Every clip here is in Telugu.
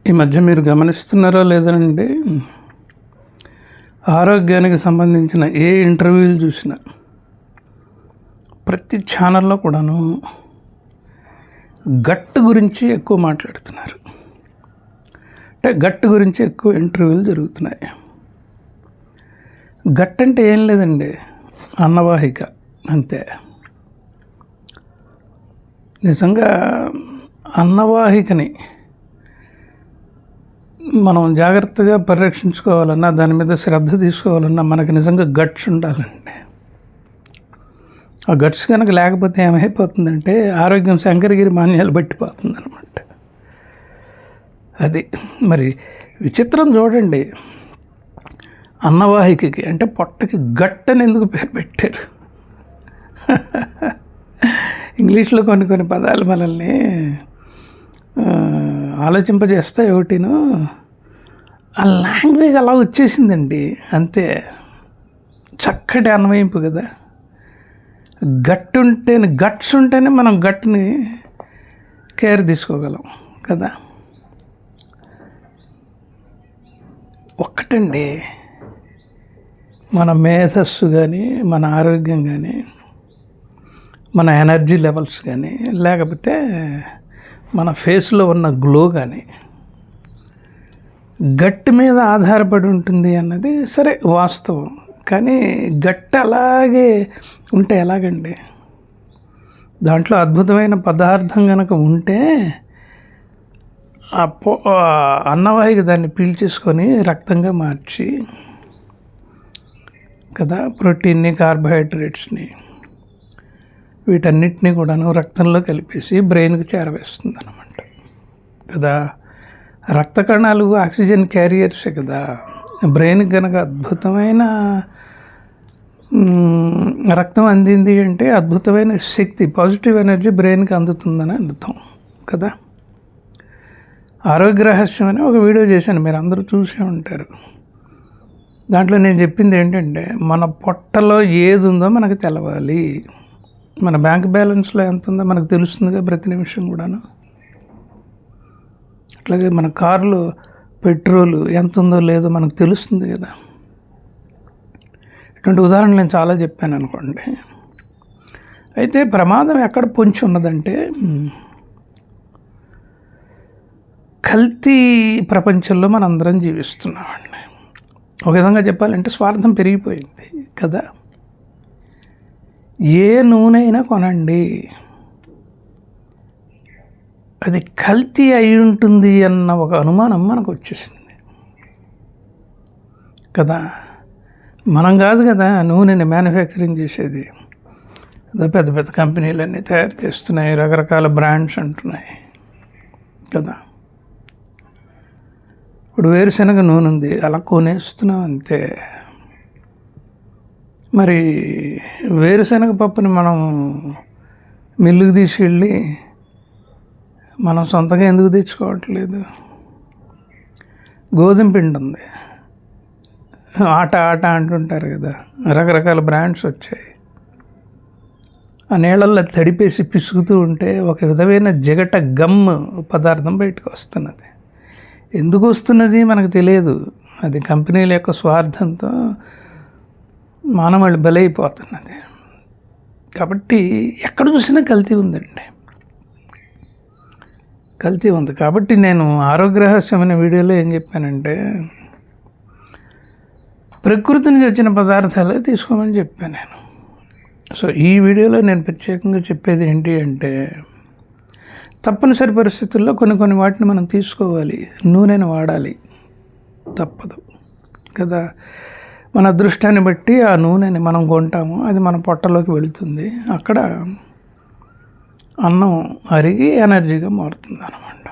ఈ మధ్య మీరు గమనిస్తున్నారో లేదండి, ఆరోగ్యానికి సంబంధించిన ఏ ఇంటర్వ్యూలు చూసినా ప్రతి ఛానల్లో కూడాను గట్ గురించి ఎక్కువ మాట్లాడుతున్నారు. అంటే గట్ గురించి ఎక్కువ ఇంటర్వ్యూలు జరుగుతున్నాయి. గట్ అంటే ఏం లేదండి, అన్నవాహిక అంతే. నిజంగా అన్నవాహికని మనం జాగ్రత్తగా పరిరక్షించుకోవాలన్నా, దాని మీద శ్రద్ధ తీసుకోవాలన్నా మనకి నిజంగా గట్స్ ఉండాలండి. ఆ గట్స్ కనుక లేకపోతే ఏమైపోతుందంటే ఆరోగ్యం శంకరగిరి మాన్యాలు పట్టిపోతుంది అనమాట. అది మరి విచిత్రం చూడండి, అన్నవాహికకి అంటే పొట్టకి గట్ అని ఎందుకు పేరు పెట్టారు? ఇంగ్లీష్లో కొన్ని పదాలు మనల్ని ఆలోచింపజేస్తాయి. ఒకటిను ఆ లాంగ్వేజ్ అలా వచ్చేసిందండి, అంతే. చక్కటి అన్వయింపు కదా. గట్స్ ఉంటేనే మనం గట్ని కేర్ తీసుకోగలం కదా. ఒక్కటండి, మన మేధస్సు కానీ, మన ఆరోగ్యం కానీ, మన ఎనర్జీ లెవెల్స్ కానీ, లేకపోతే మన ఫేస్లో ఉన్న గ్లో కానీ గట్టి మీద ఆధారపడి ఉంటుంది అన్నది సరే వాస్తవం. కానీ గట్టి అలాగే ఉంటే ఎలాగండి? దాంట్లో అద్భుతమైన పదార్థం కనుక ఉంటే అన్నవాహిక దాన్ని పీల్చేసుకొని రక్తంగా మార్చి కదా, ప్రోటీన్ని, కార్బోహైడ్రేట్స్ని, వీటన్నిటినీ కూడాను రక్తంలో కలిపేసి బ్రెయిన్కి చేరవేస్తుంది అన్నమాట కదా. రక్త కణాలు ఆక్సిజన్ క్యారియర్సే కదా. బ్రెయిన్కి కనుక అద్భుతమైన రక్తం అందింది అంటే అద్భుతమైన శక్తి, పాజిటివ్ ఎనర్జీ బ్రెయిన్కి అందుతుందని అర్థం కదా. ఆరోగ్య రహస్యం అని ఒక వీడియో చేశాను, మీరు అందరూ చూసే ఉంటారు. దాంట్లో నేను చెప్పింది ఏంటంటే, మన పొట్టలో ఏది ఉందో మనకు తెలవాలి. మన బ్యాంక్ బ్యాలెన్స్లో ఎంత ఉందో మనకు తెలుస్తుందిగా ప్రతి నిమిషం కూడాను. అట్లాగే మన కారులో పెట్రోలు ఎంత ఉందో లేదో మనకు తెలుస్తుంది కదా. ఇటువంటి ఉదాహరణలు నేను చాలా చెప్పాను అనుకోండి. అయితే ప్రమాదం ఎక్కడ పొంచి ఉన్నదంటే, కల్తీ ప్రపంచంలో మనందరం జీవిస్తున్నామండి. ఒక విధంగా చెప్పాలంటే స్వార్థం పెరిగిపోయింది కదా. ఏ నూనె అయినా కొనండి, అది కల్తీ అయి ఉంటుంది అన్న ఒక అనుమానం మనకు వచ్చేసింది కదా. మనం కాదు కదా నూనెని మ్యానుఫ్యాక్చరింగ్ చేసేది, పెద్ద పెద్ద కంపెనీలన్నీ తయారు చేస్తున్నాయి, రకరకాల బ్రాండ్స్ అంటున్నాయి కదా. ఇప్పుడు వేరుశనగ నూనె ఉంది, అలా కొనేస్తున్నాం అంతే. మరి వేరుశనగ పప్పుని మనం మిల్లుకి తీసుకెళ్ళి మనం సొంతంగా ఎందుకు తెచ్చుకోవట్లేదు? గోధుమ పిండి ఉంది, ఆట అంటుంటారు కదా, రకరకాల బ్రాండ్స్ వచ్చాయి. ఆ నీళ్ళల్లో తడిపేసి పిసుకుతూ ఉంటే ఒక విధమైన జిగట గమ్ పదార్థం బయటకు వస్తున్నది. ఎందుకు వస్తున్నది మనకు తెలియదు. అది కంపెనీల యొక్క స్వార్థంతో మానవాళి బలైపోతున్నది. కాబట్టి ఎక్కడ చూసినా కల్తీ ఉందండి, కల్తీ ఉంది. కాబట్టి నేను ఆరోగ్య రహస్యం అనే వీడియోలో ఏం చెప్పానంటే, ప్రకృతి నుంచి వచ్చిన పదార్థాలే తీసుకోమని చెప్పాను నేను. సో ఈ వీడియోలో నేను ప్రత్యేకంగా చెప్పేది ఏంటి అంటే, తప్పనిసరి పరిస్థితుల్లో కొన్ని వాటిని మనం తీసుకోవాలి, నూనెను వాడాలి, తప్పదు కదా. మన అదృష్టాన్ని బట్టి ఆ నూనెని మనం కొంటాము, అది మన పొట్టలోకి వెళుతుంది. అక్కడ అన్నం అరిగి ఎనర్జీగా మారుతుంది అన్నమాట.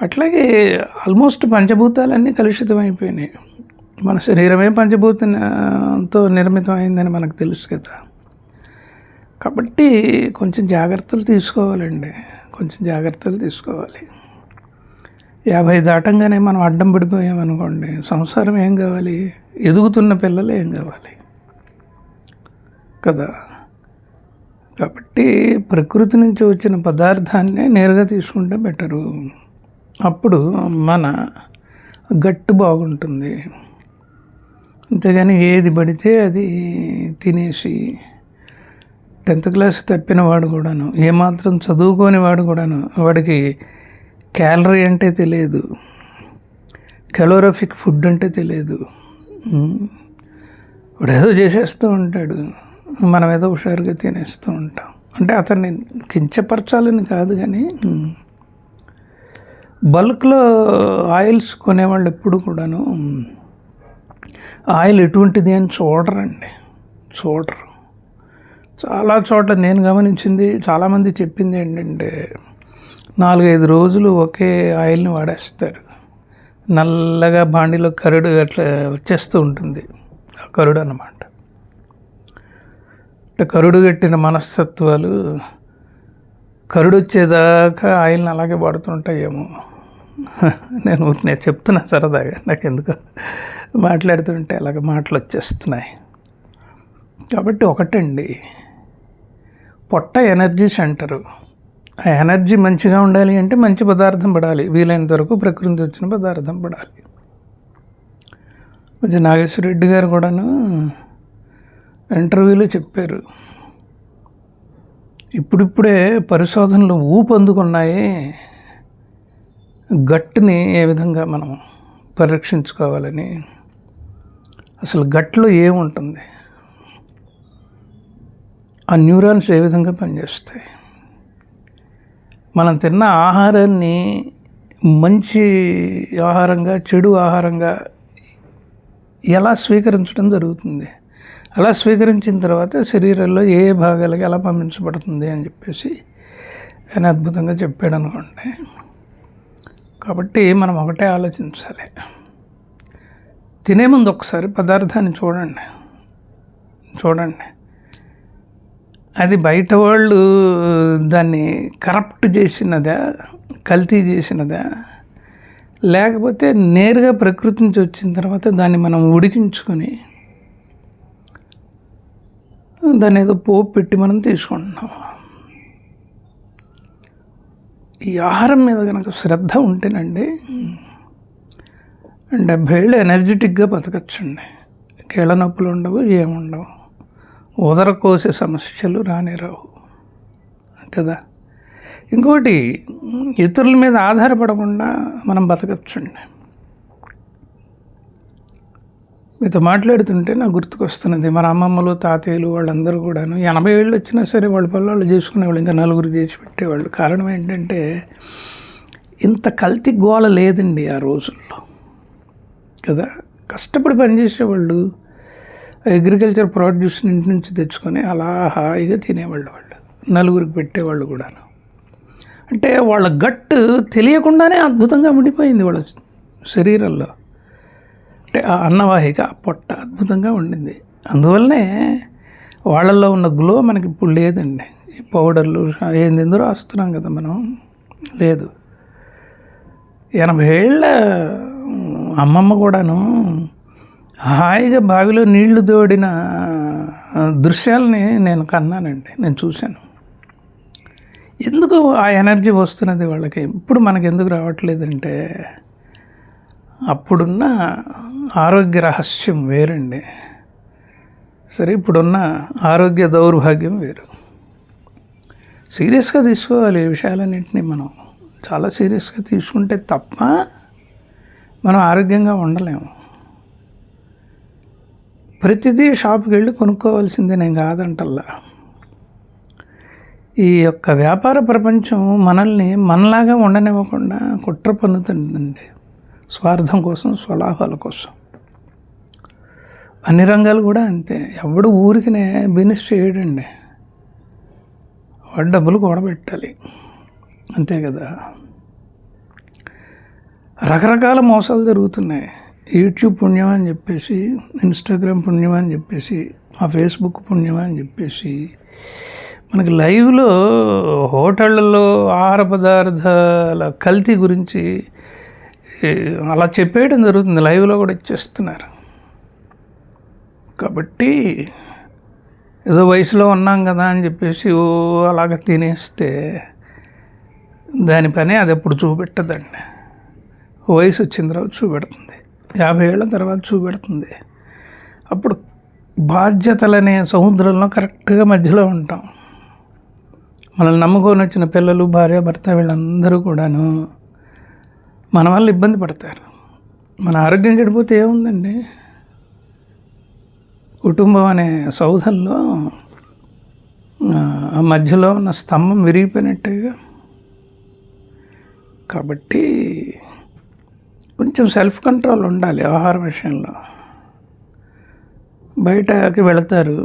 అట్లాగే ఆల్మోస్ట్ పంచభూతాలన్నీ కలుషితమైపోయినాయి. మన శరీరమే పంచభూతంతో నిర్మితం అయిందని మనకు తెలుసు కదా. కాబట్టి కొంచెం జాగ్రత్తలు తీసుకోవాలండి, కొంచెం జాగ్రత్తలు తీసుకోవాలి. 50 దాటంగానే మనం అడ్డం పడిపోయామనుకోండి, సంసారం ఏం కావాలి? ఎదుగుతున్న పిల్లలు ఏం కావాలి కదా. కాబట్టి ప్రకృతి నుంచి వచ్చిన పదార్థాన్ని నేరుగా తీసుకుంటే బెటరు. అప్పుడు మన గట్టు బాగుంటుంది. అంతేగాని ఏది పడితే అది తినేసి 10th క్లాస్ తప్పిన వాడు కూడాను, ఏమాత్రం చదువుకోని వాడు కూడాను, వాడికి క్యాలరీ అంటే తెలియదు, కెలోరిఫిక్ ఫుడ్ అంటే తెలియదు, వాడు ఏదో చేసేస్తూ ఉంటాడు, మనం ఏదో హుషారుగా తినేస్తూ ఉంటాం. అంటే అతన్ని కించపరచాలని కాదు, కానీ బల్క్లో ఆయిల్స్ కొనేవాళ్ళు ఎప్పుడు కూడాను ఆయిల్ ఎటువంటిది అని చూడరు. చాలా చోట్ల నేను గమనించింది, చాలామంది చెప్పింది ఏంటంటే 4-5 రోజులు ఒకే ఆయిల్ని వాడేస్తారు. నల్లగా బాండీలో కరుడు అట్లా వచ్చేస్తూ ఉంటుంది. ఆ కరుడు అన్నమాట. అంటే కరుడు కట్టిన మనస్తత్వాలు కరుడు వచ్చేదాకా ఆయిల్ని అలాగే వాడుతుంటాయేమో. నేను చెప్తున్నా సరదాగా, నాకు ఎందుకు మాట్లాడుతుంటే అలాగ మాటలు వచ్చేస్తున్నాయి. కాబట్టి ఒకటండి, పొట్ట ఎనర్జీ సెంటరు. ఆ ఎనర్జీ మంచిగా ఉండాలి అంటే మంచి పదార్థం పడాలి, వీలైనంత వరకు ప్రకృతి వచ్చిన పదార్థం పడాలి. కొంచెం నాగేశ్వర రెడ్డి గారు కూడాను ఇంటర్వ్యూలో చెప్పారు, ఇప్పుడిప్పుడే పరిశోధనలు ఊపందుకున్నాయి, గట్టుని ఏ విధంగా మనం పరిరక్షించుకోవాలని. అసలు గట్లో ఏముంటుంది, ఆ న్యూరాన్స్ ఏ విధంగా పనిచేస్తాయి, మనం తిన్న ఆహారాన్ని మంచి ఆహారంగా చెడు ఆహారంగా ఎలా స్వీకరించడం జరుగుతుంది, అలా స్వీకరించిన తర్వాత శరీరంలో ఏ భాగాలకి ఎలా పంపించబడుతుంది అని చెప్పేసి ఆయన అద్భుతంగా చెప్పాడు అనుకోండి. కాబట్టి మనం ఒకటే ఆలోచించాలి, తినే ముందు ఒకసారి పదార్థాన్ని చూడండి, అది బయట వాళ్ళు దాన్ని కరప్ట్ చేసినదా, కల్తీ చేసినదా, లేకపోతే నేరుగా ప్రకృతి నుంచి వచ్చిన తర్వాత దాన్ని మనం ఉడికించుకొని దాన్ని ఏదో పోపు పెట్టి మనం తీసుకుంటున్నాం. ఈ ఆహారం మీద కనుక శ్రద్ధ ఉంటేనండి 70 ఏళ్ళు ఎనర్జెటిక్గా బతకచ్చండి. కీళ్ళ నొప్పులు ఉండవు, ఏముండవు, ఉదర కోసే సమస్యలు రావు కదా. ఇంకోటి, ఇతరుల మీద ఆధారపడకుండా మనం బతకచ్చండి. మీతో మాట్లాడుతుంటే నాకు గుర్తుకొస్తున్నది, మన అమ్మమ్మలు తాతయ్యలు వాళ్ళందరూ కూడాను 80 ఏళ్ళు వచ్చినా సరే వాళ్ళ పనులు చేసుకునేవాళ్ళు, ఇంకా నలుగురు చేసి పెట్టేవాళ్ళు. కారణం ఏంటంటే ఇంత కల్తీ గోల లేదండి ఆ రోజుల్లో కదా. కష్టపడి పనిచేసేవాళ్ళు, అగ్రికల్చర్ ప్రొడ్యూస్ ఇంటి నుంచి తెచ్చుకొని అలా హాయిగా తినేవాళ్ళు, వాళ్ళు నలుగురికి పెట్టేవాళ్ళు కూడాను. అంటే వాళ్ళ గట్టు తెలియకుండానే అద్భుతంగా ఉండిపోయింది వాళ్ళ శరీరంలో. అంటే ఆ అన్నవాహిక, ఆ పొట్ట అద్భుతంగా ఉండింది. అందువల్లనే వాళ్ళల్లో ఉన్న గ్లో మనకి ఇప్పుడు లేదండి. ఈ పౌడర్లు ఏందో రాస్తున్నాం కదా మనం, లేదు. 80 ఏళ్ళ అమ్మమ్మ కూడాను హాయిగా బావిలో నీళ్లు తోడిన దృశ్యాలని నేను కన్నానండి, నేను చూశాను. ఎందుకు ఆ ఎనర్జీ వస్తున్నది వాళ్ళకి, ఇప్పుడు మనకి ఎందుకు రావట్లేదంటే అప్పుడున్న ఆరోగ్య రహస్యం వేరండి. సరే, ఇప్పుడున్న ఆరోగ్య దౌర్భాగ్యం వేరు. సీరియస్గా తీసుకోవాలి ఈ విషయాలన్నింటినీ, మనం చాలా సీరియస్గా తీసుకుంటే తప్ప మనం ఆరోగ్యంగా ఉండలేము. ప్రతిదీ షాప్కి వెళ్ళి కొనుక్కోవాల్సిందే నేను కాదంటల్లా. ఈ యొక్క వ్యాపార ప్రపంచం మనల్ని మనలాగా ఉండనివ్వకుండా కుట్ర పన్నుతుందండి, స్వార్థం కోసం, స్వలాభాల కోసం. అన్ని రంగాలు కూడా అంతే. ఎవడు ఊరికినే బిజినెస్ చేయడండి, వాడు డబ్బులు కూడబెట్టాలి, అంతే కదా. రకరకాల మోసాలు జరుగుతున్నాయి. యూట్యూబ్ పుణ్యం అని చెప్పేసి, ఇన్స్టాగ్రామ్ పుణ్యం అని చెప్పేసి, ఆ ఫేస్బుక్ పుణ్యం అని చెప్పేసి మనకి లైవ్లో హోటళ్ళల్లో ఆహార పదార్థాల కల్తీ గురించి అలా చెప్పేయడం జరుగుతుంది, లైవ్లో కూడా ఇచ్చేస్తున్నారు. కాబట్టి ఏదో వయసులో ఉన్నాం కదా అని చెప్పేసి అలాగ తినేస్తే దాని పని అది ఎప్పుడు చూపెట్టదండి. వయసు వచ్చిన తర్వాత చూపెడుతుంది, 50 ఏళ్ళ తర్వాత చూపెడుతుంది. అప్పుడు బాధ్యతలనే సముద్రంలో కరెక్ట్గా మధ్యలో ఉంటాం. మనల్ని నమ్ముకొని వచ్చిన పిల్లలు, భార్య, భర్త వీళ్ళందరూ కూడాను మన వల్ల ఇబ్బంది పడతారు. మన ఆరోగ్యం చెడిపోతే ఏముందండి? కుటుంబం అనే సౌధంలో ఆ మధ్యలో ఉన్న స్తంభం విరిగిపోయినట్టుగా. కాబట్టి కొంచెం సెల్ఫ్ కంట్రోల్ ఉండాలి ఆహారం విషయంలో. బయటకి వెళతారు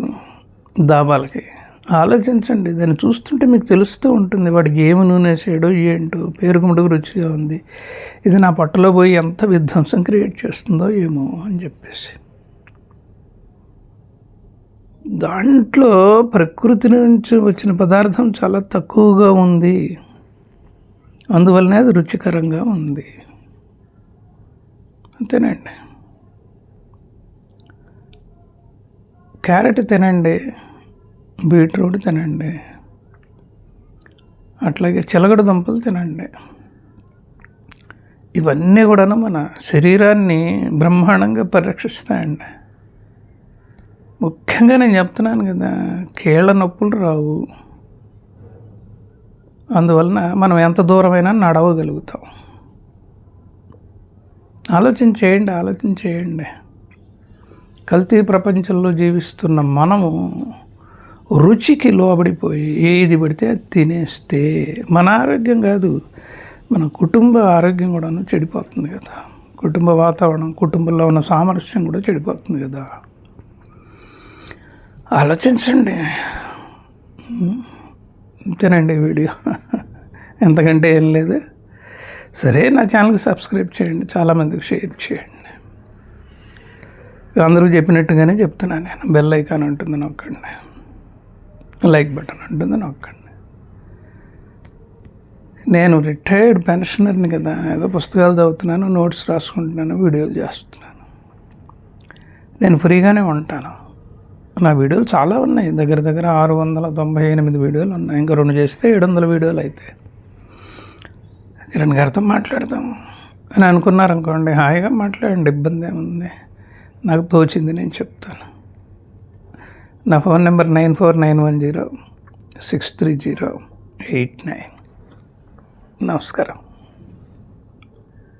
దాబాలకి, ఆలోచించండి. దాన్ని చూస్తుంటే మీకు తెలుస్తూ ఉంటుంది, వాడికి ఏమి నూనె వేసాడో ఏంటో, పేరుకుముడుగు రుచిగా ఉంది, ఇది నా పొట్టలో పోయి ఎంత విధ్వంసం క్రియేట్ చేస్తుందో ఏమో అని చెప్పేసి. దాంట్లో ప్రకృతి నుంచి వచ్చిన పదార్థం చాలా తక్కువగా ఉంది, అందువల్లనే అది రుచికరంగా ఉంది. అంతేనండి. క్యారెట్ తినండి, బీట్రూట్ తినండి, అట్లాగే చిలకడ దుంపలు తినండి. ఇవన్నీ కూడా మన శరీరాన్ని బ్రహ్మాండంగా పరిరక్షిస్తాయండి. ముఖ్యంగా నేను చెప్తున్నాను కదా, కీళ్ళ నొప్పులు రావు. అందువలన మనం ఎంత దూరమైనా నడవగలుగుతాం. ఆలోచన చేయండి. కల్తీ ప్రపంచంలో జీవిస్తున్న మనము రుచికి లోబడిపోయి ఏది పడితే అది తినేస్తే మన ఆరోగ్యం కాదు, మన కుటుంబ ఆరోగ్యం కూడాను చెడిపోతుంది కదా. కుటుంబ వాతావరణం, కుటుంబంలో ఉన్న సామరస్యం కూడా చెడిపోతుంది కదా. ఆలోచించండి. తినండి. వీడియో ఎంతకంటే ఏం లేదు. సరే, నా ఛానల్కి సబ్స్క్రైబ్ చేయండి, చాలామందికి షేర్ చేయండి. అందరూ చెప్పినట్టుగానే చెప్తున్నాను నేను. బెల్ ఐకాన్ ఉంటుంది నొక్కండి, లైక్ బటన్ ఉంటుంది నొక్కండి. నేను రిటైర్డ్ పెన్షనర్ని కదా, ఏదో పుస్తకాలు చదువుతున్నాను, నోట్స్ రాసుకుంటున్నాను, వీడియోలు చేస్తున్నాను. నేను ఫ్రీగానే ఉంటాను. నా వీడియోలు చాలా ఉన్నాయి, దగ్గర 698 వీడియోలు ఉన్నాయి. ఇంకా 2 చేస్తే 700 వీడియోలు అయితే కిరణ్ గారితో మాట్లాడతాం అని అనుకున్నారనుకోండి, హాయిగా మాట్లాడండి, ఇబ్బంది ఏముంది. నాకు తోచింది నేను చెప్తాను. నా ఫోన్ నెంబర్ 9491063089. నమస్కారం.